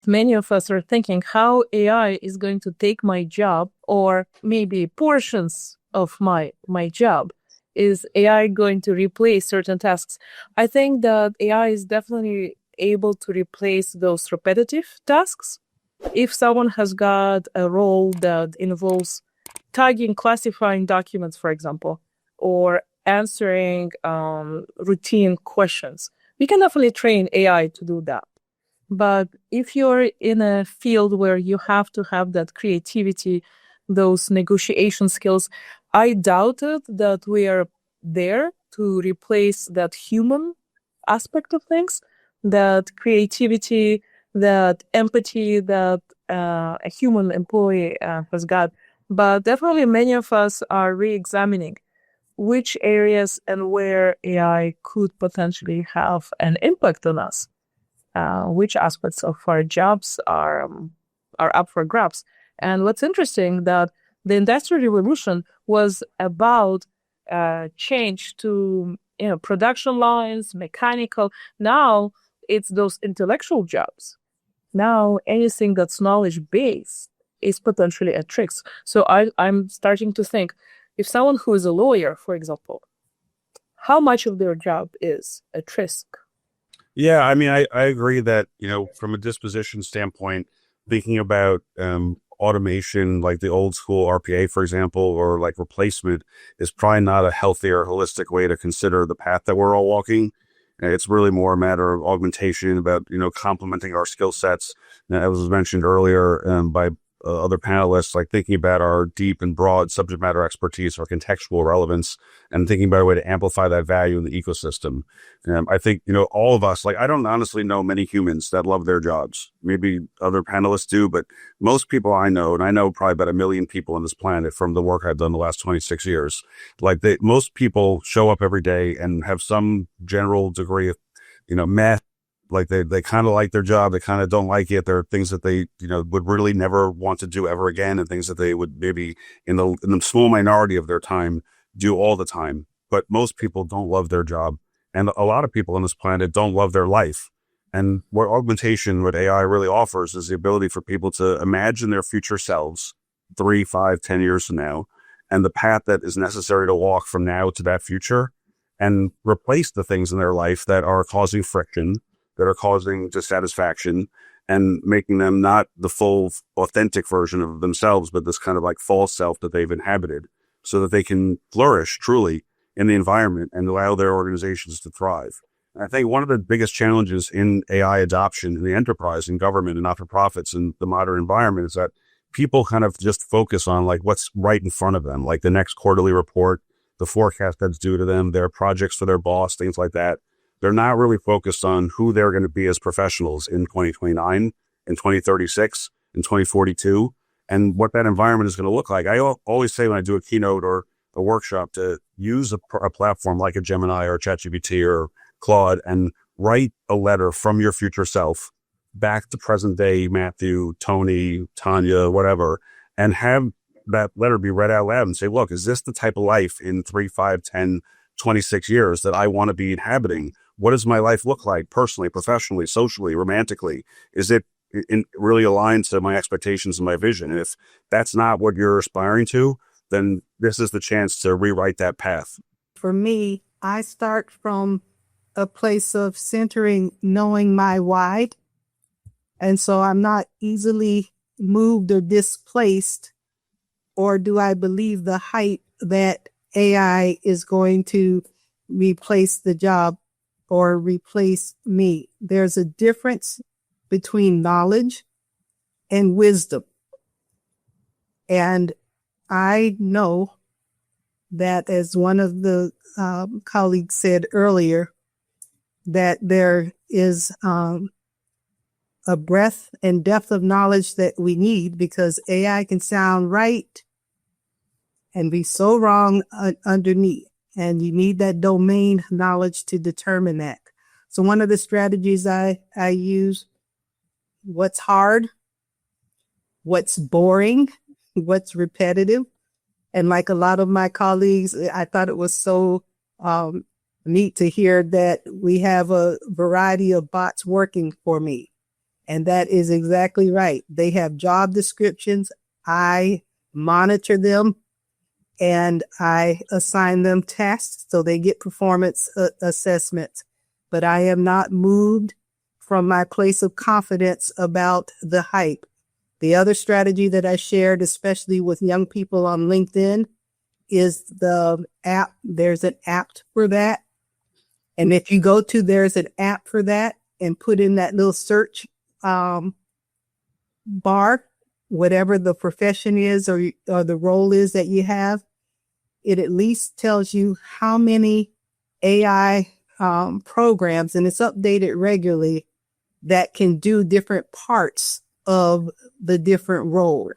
many of us are thinking how AI is going to take my job, or maybe portions of my job. Is AI going to replace certain tasks? I think that AI is definitely able to replace those repetitive tasks. If someone has got a role that involves tagging, classifying documents, for example, or answering routine questions, we can definitely train AI to do that. But if you're in a field where you have to have that creativity, those negotiation skills, I doubted that we are there to replace that human aspect of things, that creativity, that empathy that a human employee has got. But definitely many of us are re-examining which areas and where AI could potentially have an impact on us. Which aspects of our jobs are up for grabs. And what's interesting that the Industrial Revolution was about change to production lines, mechanical. Now it's those intellectual jobs. Now anything that's knowledge based is potentially at tricks. So I'm starting to think, if someone who is a lawyer, for example, how much of their job is at risk? Yeah, I mean, I agree that, from a disposition standpoint, thinking about automation, like the old school RPA, for example, or like replacement is probably not a healthy or holistic way to consider the path that we're all walking. It's really more a matter of augmentation, about, complementing our skill sets. As was mentioned earlier by other panelists, like thinking about our deep and broad subject matter expertise or contextual relevance, and thinking about a way to amplify that value in the ecosystem. I think, all of us, like, I don't honestly know many humans that love their jobs. Maybe other panelists do, but most people I know, and I know probably about 1 million people on this planet from the work I've done the last 26 years, like most people show up every day and have some general degree of, math. Like they kind of like their job. They kind of don't like it. There are things that they, would really never want to do ever again, and things that they would maybe in the small minority of their time do all the time. But most people don't love their job. And a lot of people on this planet don't love their life. And what augmentation, what AI really offers, is the ability for people to imagine their future selves 3, 5, 10 years from now, and the path that is necessary to walk from now to that future, and replace the things in their life that are causing friction, that are causing dissatisfaction, and making them not the full authentic version of themselves, but this kind of like false self that they've inhabited, so that they can flourish truly in the environment and allow their organizations to thrive. And I think one of the biggest challenges in AI adoption in the enterprise, in government and not-for-profits in the modern environment, is that people kind of just focus on like what's right in front of them, like the next quarterly report, the forecast that's due to them, their projects for their boss, things like that. They're not really focused on who they're going to be as professionals in 2029, in 2036, in 2042, and what that environment is going to look like. I always say when I do a keynote or a workshop to use a platform like a Gemini or ChatGPT or Claude and write a letter from your future self back to present day Matthew, Tony, Tanya, whatever, and have that letter be read out loud and say, look, is this the type of life in 3, 5, 10, 26 years that I want to be inhabiting? What does my life look like personally, professionally, socially, romantically? Is it really aligned to my expectations and my vision? And if that's not what you're aspiring to, then this is the chance to rewrite that path. For me, I start from a place of centering, knowing my why. And so I'm not easily moved or displaced, or do I believe the hype that AI is going to replace the job or replace me. There's a difference between knowledge and wisdom. And I know that, as one of the colleagues said earlier, that there is a breadth and depth of knowledge that we need, because AI can sound right and be so wrong underneath. And you need that domain knowledge to determine that. So one of the strategies I use, what's hard, what's boring, what's repetitive. And like a lot of my colleagues, I thought it was so neat to hear that we have a variety of bots working for me. And that is exactly right. They have job descriptions. I monitor them and I assign them tasks so they get performance assessments. But I am not moved from my place of confidence about the hype. The other strategy that I shared, especially with young people on LinkedIn, is the app. There's an app for that. And if you go to there's an app for that and put in that little search bar, whatever the profession is or the role is that you have, it at least tells you how many AI programs, and it's updated regularly, that can do different parts of the different role.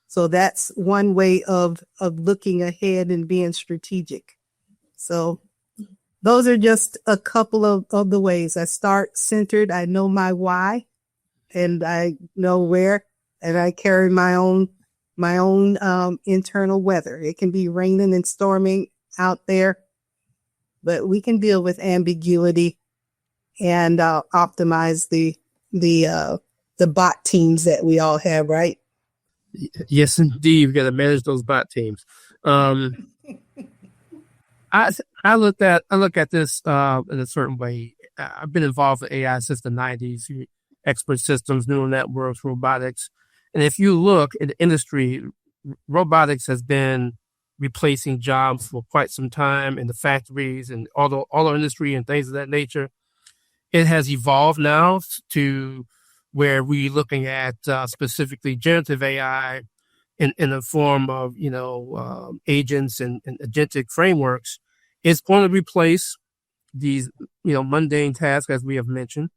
So that's one way of looking ahead and being strategic. So those are just a couple of the ways. I start centered. I know my why and I know where, and I carry my own internal weather. It can be raining and storming out there, but we can deal with ambiguity and optimize the bot teams that we all have, right? Yes, indeed. We got to manage those bot teams. I look at this in a certain way. I've been involved with AI since the 90s, expert systems, neural networks, robotics. And if you look at the industry, robotics has been replacing jobs for quite some time in the factories and all our industry and things of that nature. It has evolved now to where we're looking at specifically generative AI in the form of, agents and agentic frameworks. It's going to replace these, mundane tasks, as we have mentioned.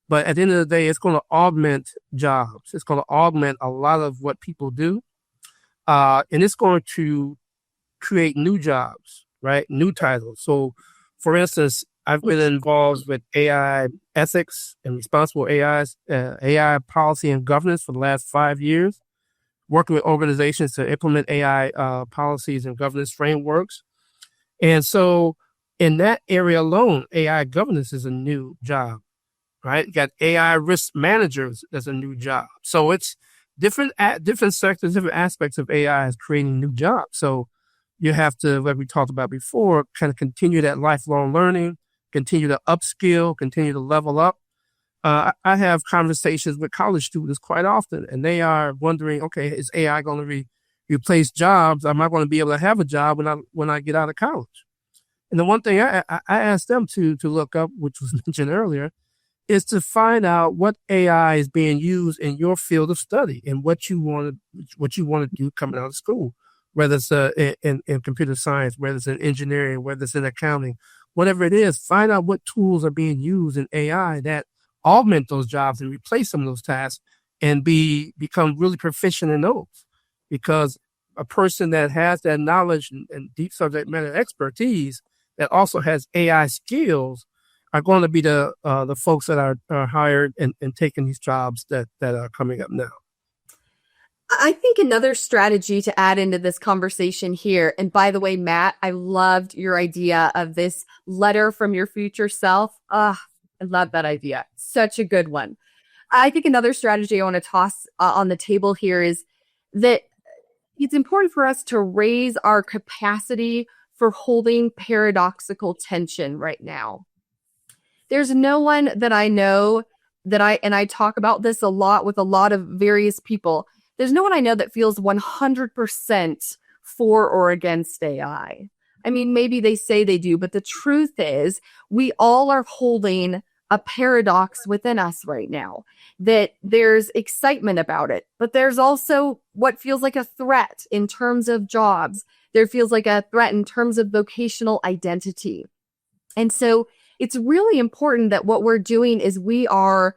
But at the end of the day, it's going to augment jobs. It's going to augment a lot of what people do. And it's going to create new jobs, right? New titles. So, for instance, I've been involved with AI ethics and responsible AI policy and governance for the last 5 years, working with organizations to implement AI policies and governance frameworks. And so in that area alone, AI governance is a new job, right? You got AI risk managers as a new job. So it's different sectors, different aspects of AI is creating new jobs. So you have to, like we talked about before, kind of continue that lifelong learning, continue to upskill, continue to level up. I have conversations with college students quite often, and they are wondering, okay, is AI going to replace jobs? Am I going to be able to have a job when I get out of college? And the one thing I asked them to look up, which was mentioned earlier, is to find out what AI is being used in your field of study and what you want to do coming out of school, whether it's in computer science, whether it's in engineering, whether it's in accounting, whatever it is. Find out what tools are being used in AI that augment those jobs and replace some of those tasks and become really proficient in those. Because a person that has that knowledge and deep subject matter expertise that also has AI skills are going to be the folks that are hired and taking these jobs that are coming up now. I think another strategy to add into this conversation here, and by the way, Matt, I loved your idea of this letter from your future self. I love that idea. Such a good one. I think another strategy I want to toss on the table here is that it's important for us to raise our capacity for holding paradoxical tension right now. There's no one that I know and I talk about this a lot with a lot of various people. There's no one I know that feels 100% for or against AI. I mean, maybe they say they do, but the truth is we all are holding a paradox within us right now, that there's excitement about it, but there's also what feels like a threat in terms of jobs. There feels like a threat in terms of vocational identity. And so it's really important that what we're doing is we are,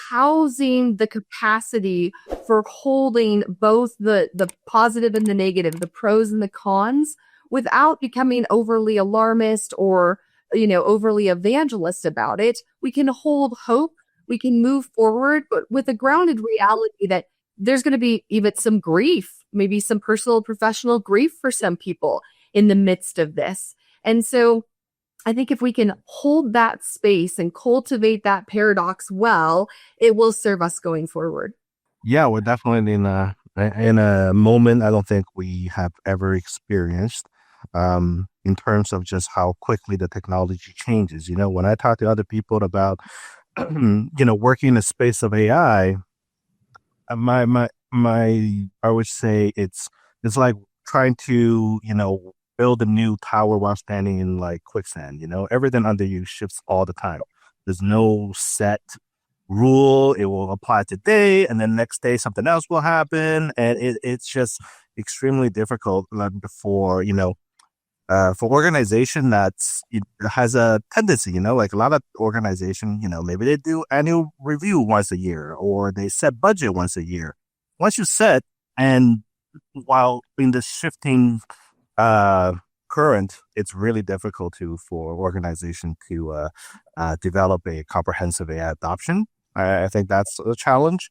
housing the capacity for holding both the positive and the negative, the pros and the cons, without becoming overly alarmist or, overly evangelist about it. We can hold hope. We can move forward, but with a grounded reality that there's going to be even some grief, maybe some personal, professional grief for some people in the midst of this. And so I think if we can hold that space and cultivate that paradox well, it will serve us going forward. Yeah, we're definitely in a moment I don't think we have ever experienced, in terms of just how quickly the technology changes. When I talk to other people about working in the space of AI, my I would say it's like trying to build a new tower while standing in like quicksand. Everything under you shifts all the time. There's no set rule. It will apply today, and then next day something else will happen, and it's just extremely difficult for organization it has a tendency, like a lot of organization, maybe they do annual review once a year, or they set budget once a year. Once you set, and while in the shifting current, it's really difficult for organization to develop a comprehensive AI adoption. I think that's a challenge.